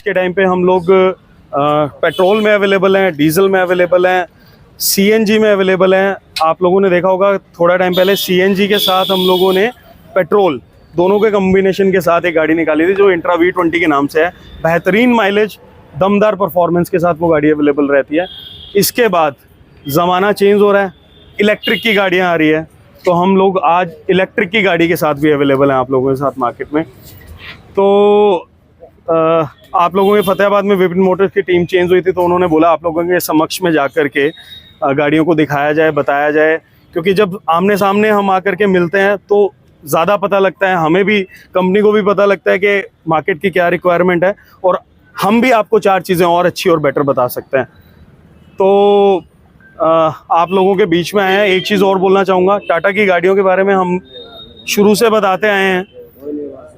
के टाइम पे हम लोग पेट्रोल में अवेलेबल हैं, डीजल में अवेलेबल हैं, सीएनजी में अवेलेबल हैं। आप लोगों ने देखा होगा थोड़ा टाइम पहले सीएनजी के साथ हम लोगों ने पेट्रोल दोनों के कॉम्बिनेशन के साथ एक गाड़ी निकाली थी जो इंट्रा V20 के नाम से है। बेहतरीन माइलेज, दमदार परफॉर्मेंस के साथ वो गाड़ी अवेलेबल रहती है। इसके बाद ज़माना चेंज हो रहा है, इलेक्ट्रिक की गाड़ियाँ आ रही है, तो हम लोग आज इलेक्ट्रिक की गाड़ी के साथ भी अवेलेबल हैं आप लोगों के साथ मार्केट में। तो आप लोगों के फतेहाबाद में विपिन मोटर्स की टीम चेंज हुई थी, तो उन्होंने बोला आप लोगों के समक्ष में जा कर के गाड़ियों को दिखाया जाए, बताया जाए, क्योंकि जब आमने सामने हम आकर के मिलते हैं तो ज़्यादा पता लगता है, हमें भी, कंपनी को भी पता लगता है कि मार्केट की क्या रिक्वायरमेंट है, और हम भी आपको 4 चीज़ें और अच्छी और बेटर बता सकते हैं। तो आप लोगों के बीच में आए हैं। एक चीज़ और बोलना चाहूँगा, टाटा की गाड़ियों के बारे में हम शुरू से बताते आए हैं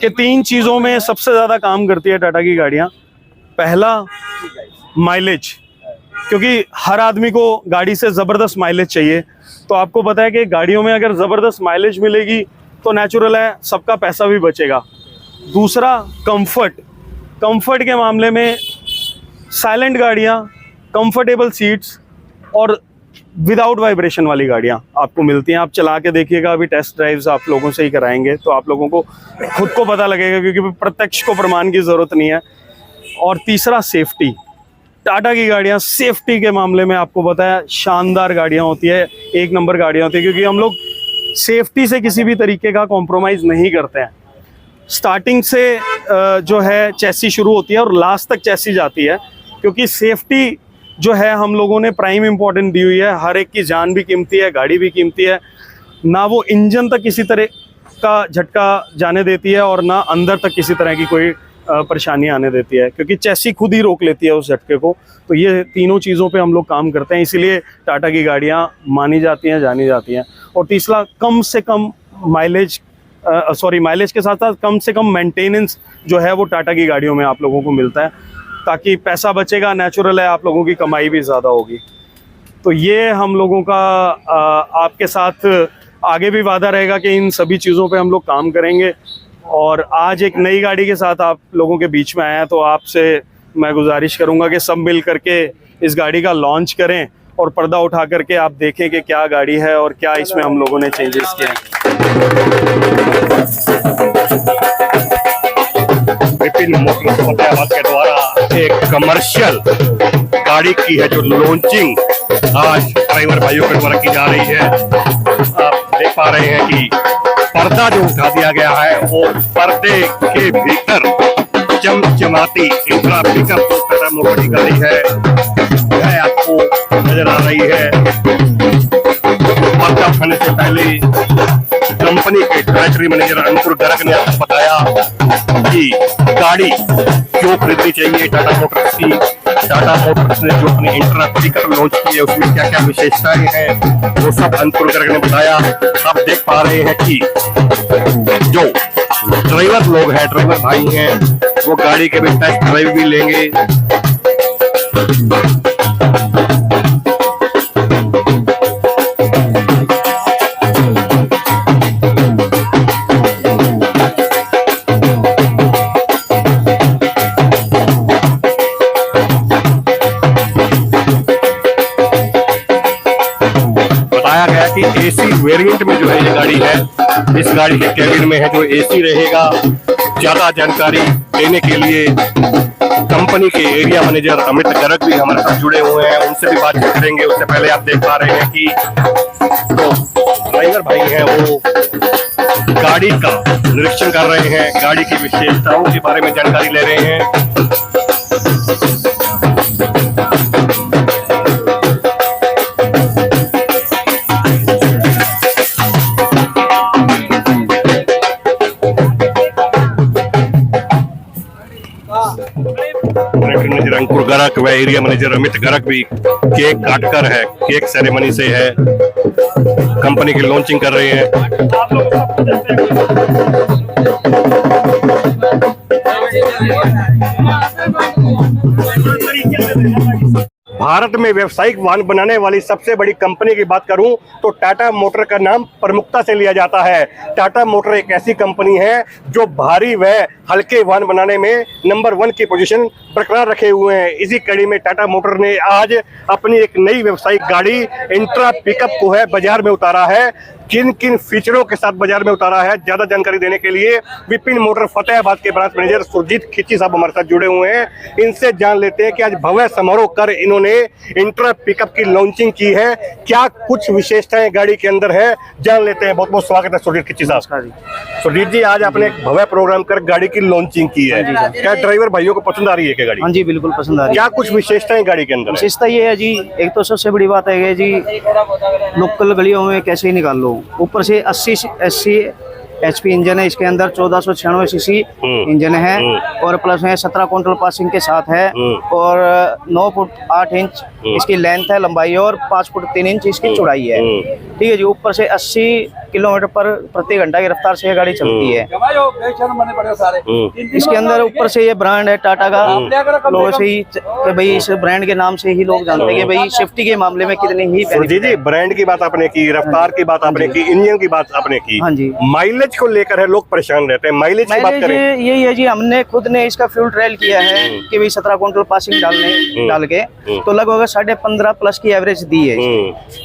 कि 3 चीज़ों में सबसे ज़्यादा काम करती है टाटा की गाड़ियाँ। पहला, माइलेज, क्योंकि हर आदमी को गाड़ी से ज़बरदस्त माइलेज चाहिए। तो आपको पता है कि गाड़ियों में अगर ज़बरदस्त माइलेज मिलेगी तो नेचुरल है सबका पैसा भी बचेगा। दूसरा, कंफर्ट के मामले में साइलेंट गाड़ियाँ, कंफर्टेबल सीट्स और विदाउट वाइब्रेशन वाली गाड़ियाँ आपको मिलती हैं। आप चला के देखिएगा, अभी टेस्ट ड्राइव्स आप लोगों से ही कराएंगे तो आप लोगों को खुद को पता लगेगा, क्योंकि प्रत्यक्ष को प्रमाण की ज़रूरत नहीं है। और तीसरा, सेफ्टी। टाटा की गाड़ियाँ सेफ्टी के मामले में आपको पता है शानदार गाड़ियाँ होती है, 1 नंबर गाड़ियाँ होती है, क्योंकि हम लोग सेफ्टी से किसी भी तरीके का कॉम्प्रोमाइज़ नहीं करते हैं। स्टार्टिंग से जो है चैसी शुरू होती है और लास्ट तक चैसी जाती है, क्योंकि सेफ्टी जो है हम लोगों ने प्राइम इम्पोर्टेंट दी हुई है। हर एक की जान भी कीमती है, गाड़ी भी कीमती है, ना वो इंजन तक किसी तरह का झटका जाने देती है और ना अंदर तक किसी तरह की कोई परेशानी आने देती है, क्योंकि चैसी खुद ही रोक लेती है उस झटके को। तो ये तीनों चीज़ों पे हम लोग काम करते हैं, इसीलिए टाटा की गाड़ियाँ मानी जाती हैं, जानी जाती हैं। और तीसरा, कम से कम माइलेज के साथ साथ कम से कम मेंटेनेंस जो है वो टाटा की गाड़ियों में आप लोगों को मिलता है, ताकि पैसा बचेगा, नेचुरल है, आप लोगों की कमाई भी ज़्यादा होगी। तो ये हम लोगों का आपके साथ आगे भी वादा रहेगा कि इन सभी चीज़ों पे हम लोग काम करेंगे। और आज एक नई गाड़ी के साथ आप लोगों के बीच में आए हैं, तो आपसे मैं गुजारिश करूंगा कि सब मिल करके इस गाड़ी का लॉन्च करें और पर्दा उठा करके आप देखें कि क्या गाड़ी है और क्या इसमें हम लोगों ने चेंजेस किए हैं। विपिन मोटर्स फतेहाबाद के द्वारा एक कमर्शियल गाड़ी की है जो लॉन्चिंग आज ड्राइवर भाइयों के द्वारा की जा रही है। आप देख पा रहे हैं कि पर्दा जो उठा दिया गया है वो पर्दे के भीतर चमचमाती इंट्रा पिकअप टाटा मोटर की गाड़ी है, यह आपको नजर आ रही है। पर्दा उठाने से पहले कंपनी के ट्रेजरी मैनेजर अंकुर गर्ग ने आपको बताया कि गाड़ी क्यों खरीदनी चाहिए टाटा मोटर्स की। टाटा मोटर्स ने जो अपनी इंट्रा पिकअप लॉन्च की है उसमें क्या क्या विशेषताएं हैं वो सब अंकुर गर्ग ने बताया। आप देख पा रहे हैं कि जो ड्राइवर लोग हैं, ड्राइवर भाई हैं, वो गाड़ी के भी टेस्ट ड्राइव भी लेंगे। एसी वेरिएंट में जो है ये गाड़ी है, इस गाड़ी के कैबिन में है जो एसी रहेगा। ज्यादा जानकारी देने के लिए कंपनी के एरिया मैनेजर अमित गर्ग भी हमारे साथ जुड़े हुए हैं, उनसे भी बातचीत करेंगे। उससे पहले आप देख पा रहे हैं कि जो ड्राइवर भाई हैं वो गाड़ी का निरीक्षण कर रहे हैं, गाड़ी की विशेषताओं के बारे में जानकारी ले रहे हैं। मैनेजर अंकुर गर्ग व एरिया मैनेजर अमित गर्ग भी केक काटकर है, केक सेरेमनी से है, कंपनी की लॉन्चिंग कर रहे हैं। भारत में व्यावसायिक वाहन बनाने वाली सबसे बड़ी कंपनी की बात करूं तो टाटा मोटर का नाम प्रमुखता से लिया जाता है। टाटा मोटर एक ऐसी कंपनी है जो भारी व हल्के वाहन बनाने में नंबर 1 की पोजीशन बरकरार रखे हुए हैं। इसी कड़ी में टाटा मोटर ने आज अपनी एक नई व्यावसायिक गाड़ी इंट्रा पिकअप को है बाजार में उतारा है। किन किन फीचरों के साथ बाजार में उतारा है, ज्यादा जानकारी देने के लिए विपिन मोटर फतेहाबाद के ब्रांच मैनेजर सुरजीत खिच्ची साहब हमारे साथ जुड़े हुए हैं। इनसे जान लेते हैं कि आज भव्य समारोह कर इन्होंने इंट्रा पिकअप की लॉन्चिंग की है, क्या कुछ विशेषताएं गाड़ी के अंदर है, जान लेते हैं। बहुत बहुत स्वागत है सुरजीत खिच्ची साहब। सुरजीत जी, आज आपने एक भव्य प्रोग्राम कर गाड़ी की लॉन्चिंग की है, क्या ड्राइवर भाइयों को पसंद आ रही है क्या गाड़ी? हाँ जी, बिल्कुल पसंद आ रही है। क्या कुछ विशेषताएं गाड़ी के अंदर? विशेषता ये है जी, एक तो सबसे बड़ी बात है जी, लोकल गलियों में कैसे ही निकाल लो। ऊपर से 80 HP इंजन है इसके अंदर, 1496 सीसी इंजन है और प्लस में 17 क्विंटल पासिंग के साथ है और 9 फुट 8 इंच इसकी लेंथ है लंबाई और 5 फुट 3 इंच इसकी चौड़ाई है। ठीक है जी। ऊपर से 80 किलोमीटर पर प्रति घंटा की रफ्तार से ये गाड़ी चलती है। इसके अंदर ऊपर से ये ब्रांड है टाटा का, लोगों से ही कि भाई इस ब्रांड के नाम से ही लोग जानते हैं कि भाई सेफ्टी के मामले में कितनी ही जी जी, ब्रांड की बात आपने की, रफ्तार की बात आपने की, इंजन की बात आपने की। हाँ जी। माइलेज को लेकर है लोग परेशान रहते हैं, माइलेज की बात करें। यही है जी, हमने खुद ने इसका फ्यूल ट्रायल किया है कि भाई 17 क्विंटल पासिंग डाल के तो लगभग 15.5 प्लस की एवरेज दी है।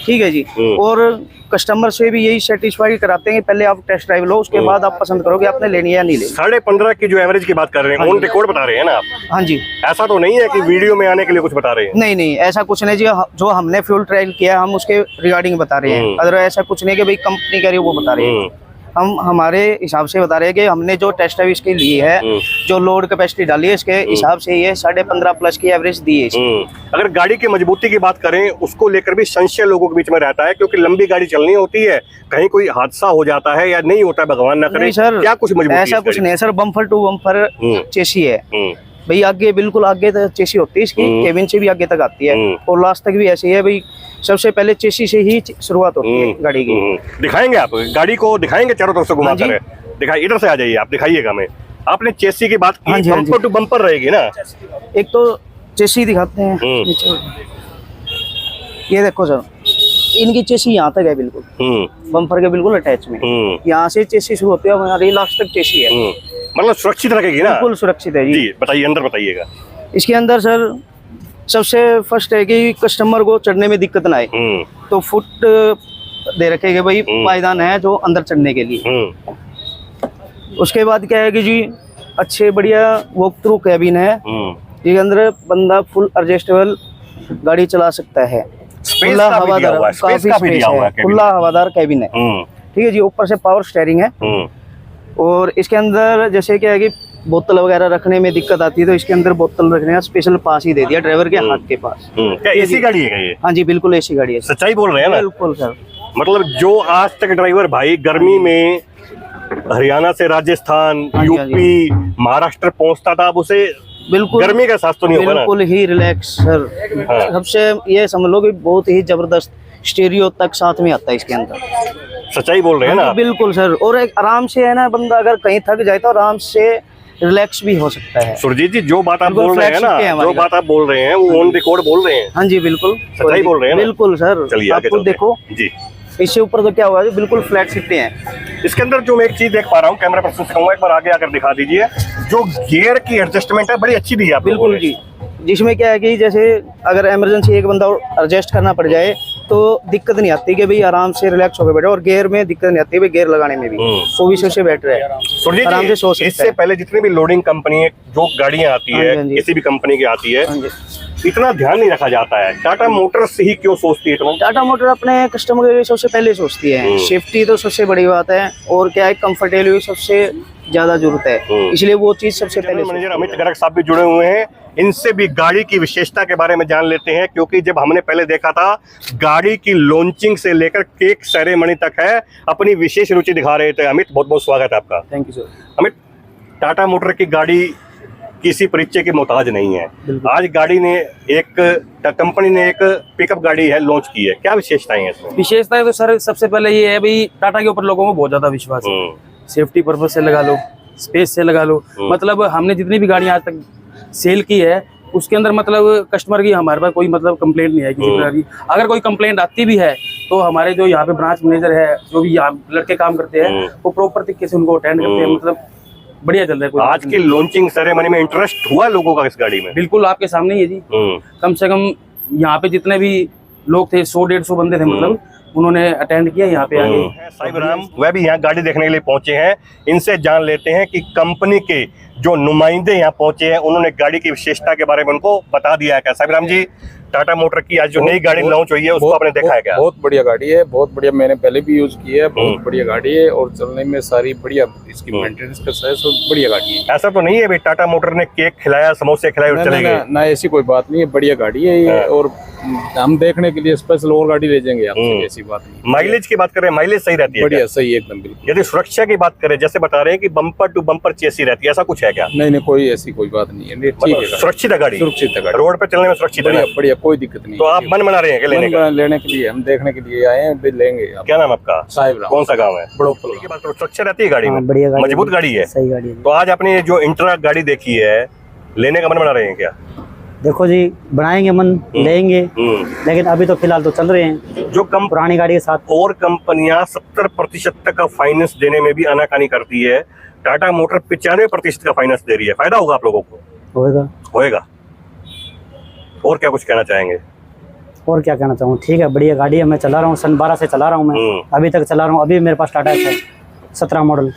ठीक है जी। और कस्टमर से भी यही सेटिस्फाई कराते हैं कि पहले आप टेस्ट ड्राइव लो, उसके बाद आप पसंद करोगे आपने लेनी है या नहीं लेनी। 15.5 की जो एवरेज की बात कर रहे हैं, ऑन रिकॉर्ड बता रहे हैं ना आप? हाँ जी। ऐसा तो नहीं है कि वीडियो में आने के लिए कुछ बता रहे हैं? नहीं नहीं, ऐसा कुछ नहीं जी, जो हमने फ्यूल ट्रायल किया हम उसके रिगार्डिंग बता रहे हैं। अदर ऐसा कुछ नहीं कि भाई कंपनी कह रही है वो बता रहे हैं, हम हमारे हिसाब से बता रहे हैं कि हमने जो टेस्ट ड्राइव इसकी ली है, जो लोड कैपेसिटी डाली है, इसके हिसाब से ये 15.5 प्लस की एवरेज दी है इसकी। अगर गाड़ी की मजबूती की बात करें, उसको लेकर भी संशय लोगों के बीच में रहता है, क्योंकि लंबी गाड़ी चलनी होती है, कहीं कोई हादसा हो जाता है या नहीं होता है, भगवान ना करे। सर क्या कुछ मजबूती? ऐसा कुछ नहीं है सर, बम्पर टू बम्पर चेसी है भाई, आगे बिल्कुल आगे तक चेसी होती है इसकी, केबिन से भी आगे तक आती है और लास्ट तक भी ऐसी है भाई। सबसे पहले चेसी से ही शुरुआत होती है गाड़ी की। दिखाएंगे आप गाड़ी को, दिखाएंगे चारों तरफ से घुमा कर, दिखाइए, इधर से आ जाइए आप, दिखाइएगा। मैं आपने चेसी की बात की, बम्पर टू बम्पर रहेगी ना? एक तो चेसी दिखाते हैं, ये देखो सर, इनकी चेसी यहाँ तक है बिल्कुल, बम्पर के बिल्कुल अटैच में, यहाँ से चेसी शुरू होती है हमारी लास्ट तक चेसी है। मतलब सुरक्षित रखेगी ना? बिल्कुल सुरक्षित है जी। बताइए, अंदर बताइएगा। इसके अंदर सर सबसे फर्स्ट है कि कस्टमर को चढ़ने में दिक्कत ना आए, तो फुट दे रखे कि भाई पायदान है जो अंदर चढ़ने के लिए। उसके बाद क्या है कि जी अच्छे बढ़िया वॉक थ्रू कैबिन है, जिसके अंदर बंदा फुल एडजस्टेबल गाड़ी चला सकता है। खुला हवादार, काफी स्पेस है, खुला हवादार कैबिन है। ठीक है जी। ऊपर से पावर स्टीयरिंग है और इसके अंदर जैसे क्या है कि बोतल वगैरह रखने में दिक्कत आती है, तो इसके अंदर बोतल रखने का स्पेशल पास ही दे दिया ड्राइवर के हाथ के पास। क्या एसी गाड़ी है ये? हाँ जी, बिल्कुल एसी गाड़ी है। सच्चाई बोल रहे हैं ना? बिल्कुल सर। मतलब जो आज तक ड्राइवर भाई गर्मी में हरियाणा से राजस्थान, यूपी, महाराष्ट्र पहुंचता था, अब उसे बिल्कुल गर्मी का एहसास तो नहीं होगा ना? बिल्कुल ही रिलैक्स सर। सबसे ये समझ लो कि बहुत ही जबरदस्त स्टीरियो तक साथ में आता है इसके अंदर। सच्चाई बोल रहे हैं ना? बिल्कुल सर। और एक आराम से है ना, बंदा अगर कहीं थक जाए तो आराम से रिलैक्स भी हो सकता है। सुरजीत जी, जो बात आप बोल रहे हैं ना, जो बात आप बोल रहे हैं वो ऑन रिकॉर्ड बोल रहे हैं। हाँ जी, बिल्कुल सच्चाई बोल रहे हैं ना? बिल्कुल सर। चलिए आप खुद देखो जी, इससे ऊपर तो क्या हुआ है, बिल्कुल फ्लैट सीटें हैं। इसके अंदर जो मैं एक चीज देख पा रहा हूँ, कैमरा पर्सन से कहूंगा एक बार आगे आकर दिखा दीजिए, जो गियर की एडजस्टमेंट है बड़ी अच्छी दी है आप लोगों ने। बिल्कुल जी, जिसमें क्या है कि जैसे अगर इमरजेंसी एक बंदा एडजस्ट करना पड़ जाए तो दिक्कत नहीं आती कि भाई आराम से रिलैक्स होकर बैठे, और गियर में दिक्कत नहीं आती भाई गियर लगाने में भी, वो भी सबसे बेटर है, आराम से सो सकते हैं। इससे पहले जितनी भी लोडिंग कंपनी जो गाड़ियां आती है, किसी भी कंपनी की आती है, इतना ध्यान नहीं रखा जाता है। टाटा मोटर्स ही क्यों सोचती है इतना? टाटा मोटर अपने कस्टमर के लिए सबसे पहले सोचती है, सेफ्टी तो सबसे बड़ी बात है, और क्या है कंफर्टेबल सबसे ज्यादा जरूरत है, इसलिए वो चीज सबसे पहले। मैनेजर अमित गर्ग साहब भी जुड़े हुए हैं, इनसे भी गाड़ी की विशेषता के बारे में जान लेते हैं, क्योंकि जब हमने पहले देखा था गाड़ी की लॉन्चिंग से लेकर केक सेरेमनी तक है, अपनी विशेष रुचि दिखा रहे थे। अमित, बहुत बहुत स्वागत है आपका। Thank you sir. Amit, Tata motor की गाड़ी किसी परिचय की मोहताज नहीं है। आज गाड़ी ने कंपनी ने एक पिकअप गाड़ी है लॉन्च की है, क्या विशेषताएं हैं इसमें? विशेषताएं तो सर सबसे पहले ये है भाई, टाटा के ऊपर लोगों को बहुत ज्यादा विश्वास है। सेफ्टी पर्पज से लगा लो, स्पेस से लगा लो, मतलब हमने जितनी भी गाड़ियां आज तक सेल की है उसके अंदर मतलब कस्टमर की हमारे पास कोई मतलब कंप्लेंट नहीं है किसी प्रकार की। अगर कोई कंप्लेंट आती भी है तो हमारे जो यहाँ पे ब्रांच मैनेजर है, जो भी यहाँ लड़के काम करते हैं, वो प्रॉपर तरीके से उनको अटेंड करते हैं। मतलब बढ़िया चल रहा है। कोई आज की लॉन्चिंग सेरेमनी में इंटरेस्ट हुआ लोगों का इस गाड़ी में? बिल्कुल आपके सामने ही है जी। कम से कम यहाँ पे जितने भी लोग थे 100-150 बंदे थे, मतलब उन्होंने अटेंड किया यहाँ पे आगे। साहिब राम वह भी यहाँ गाड़ी देखने के लिए पहुंचे हैं। इनसे जान लेते हैं कि कंपनी के जो नुमाइंदे यहाँ पहुंचे हैं उन्होंने गाड़ी की विशेषता के बारे में उनको बता दिया है क्या? साहिब राम जी, टाटा मोटर की आज जो नई गाड़ी लॉन्च हुई है उसको आपने देखा है क्या? बहुत बढ़िया गाड़ी है, बहुत बढ़िया। मैंने पहले भी यूज की है, बहुत बढ़िया गाड़ी है और चलने में सारी बढ़िया, इसकी मेंटेनेंस का सब बढ़िया गाड़ी है। ऐसा तो नहीं है भाई टाटा मोटर ने केक खिलाया, समोसे खिलाए और चले गए? ना, ऐसी कोई बात नहीं है, बढ़िया गाड़ी है ये। और हम देखने के लिए स्पेशल और गाड़ी ले जाएंगे आपसे, ऐसी बात नहीं। माइलेज की बात करें, माइलेज सही रहती है? बढ़िया, सही एकदम बिल्कुल। यदि सुरक्षा की बात करें, जैसे बता रहे हैं कि बम्पर टू बम्पर चेसी रहती है, ऐसा कुछ है क्या? नहीं, कोई ऐसी कोई बात नहीं है, ठीक है। सुरक्षित है गाड़ी? सुरक्षित है गाड़ी, रोड पे चलने में सुरक्षित है? बढ़िया, कोई दिक्कत नहीं। तो आप मन बना रहे हैं क्या लेने का? लेने के लिए हम देखने के लिए आए हैं, लेंगे। क्या नाम आपका? साहिब राम। कौन सा गाँव है? बड़ोपल। की बात करो, सुरक्षा रहती है गाड़ी में? बढ़िया गाड़ी, मजबूत गाड़ी है, सही गाड़ी है। तो आज आपने जो इंट्रा गाड़ी देखी है, लेने का मन बना रहे हैं क्या? देखो जी, बनाएंगे मन, लेंगे, लेकिन अभी तो फिलहाल तो चल रहे हैं जो कम पुरानी गाड़ी के साथ। और कंपनियां 70% तक का फाइनेंस देने में भी आनाकानी करती है, टाटा मोटर 95% का फाइनेंस दे रही है। फायदा होगा आप लोगों को? होएगा। और क्या कुछ कहना चाहेंगे? और क्या कहना चाहूँ, ठीक है, बढ़िया गाड़ी है। मैं चला रहा हूँ, सन 12 से चला रहा हूँ मैं, अभी तक चला रहा हूँ। अभी मेरे पास टाटा है 17 मॉडल।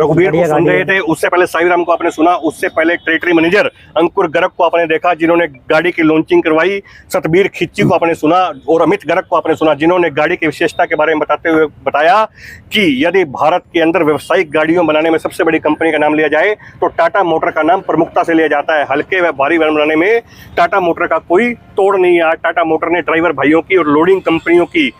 रघुवीर को सुन रहे थे, उससे पहले साहिब राम को आपने सुना, उससे पहले टेरिटरी मैनेजर अंकुर गर्ग को आपने देखा जिन्होंने गाड़ी की लॉन्चिंग करवाई, सतबीर खिच्ची को आपने सुना और अमित गर्ग को आपने सुना जिन्होंने गाड़ी की विशेषता के बारे में बताते हुए बताया कि यदि भारत के अंदर व्यावसायिक गाड़ियों बनाने में सबसे बड़ी कंपनी का नाम लिया जाए तो टाटा मोटर का नाम प्रमुखता से लिया जाता है। हल्के व भारी वाहन बनाने में टाटा मोटर का कोई तोड़ नहीं है। टाटा मोटर ने ड्राइवर भाइयों की और लोडिंग कंपनियों की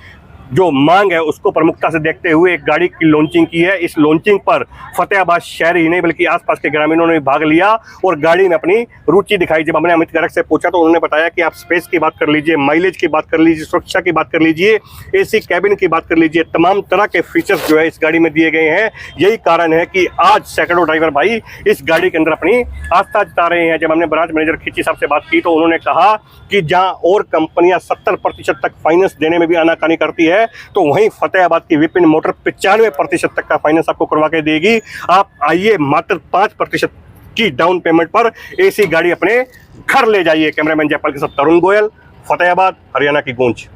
जो मांग है उसको प्रमुखता से देखते हुए एक गाड़ी की लॉन्चिंग की है। इस लॉन्चिंग पर फतेहाबाद शहर ही नहीं बल्कि आसपास के ग्रामीणों ने भी भाग लिया और गाड़ी में अपनी रुचि दिखाई। जब हमने अमित गर्ग से पूछा तो उन्होंने बताया कि आप स्पेस की बात कर लीजिए, माइलेज की बात कर लीजिए, सुरक्षा की बात कर लीजिए, एसी कैबिन की बात कर लीजिए, तमाम तरह के फीचर्स जो है इस गाड़ी में दिए गए हैं। यही कारण है कि आज सैकड़ों ड्राइवर भाई इस गाड़ी के अंदर अपनी आस्था जता रहे हैं। जब हमने ब्रांच मैनेजर खिच्ची साहब से बात की तो उन्होंने कहा कि जहां और कंपनियां 70% तक फाइनेंस देने में भी आनाकानी करती है तो वहीं फतेहाबाद की विपिन मोटर 95% तक का फाइनेंस आपको करवा के देगी। आप आइए, मात्र 5% की डाउन पेमेंट पर एसी गाड़ी अपने घर ले जाइए। कैमरामैन जयपाल के साथ तरुण गोयल, फतेहाबाद, हरियाणा की गूंज।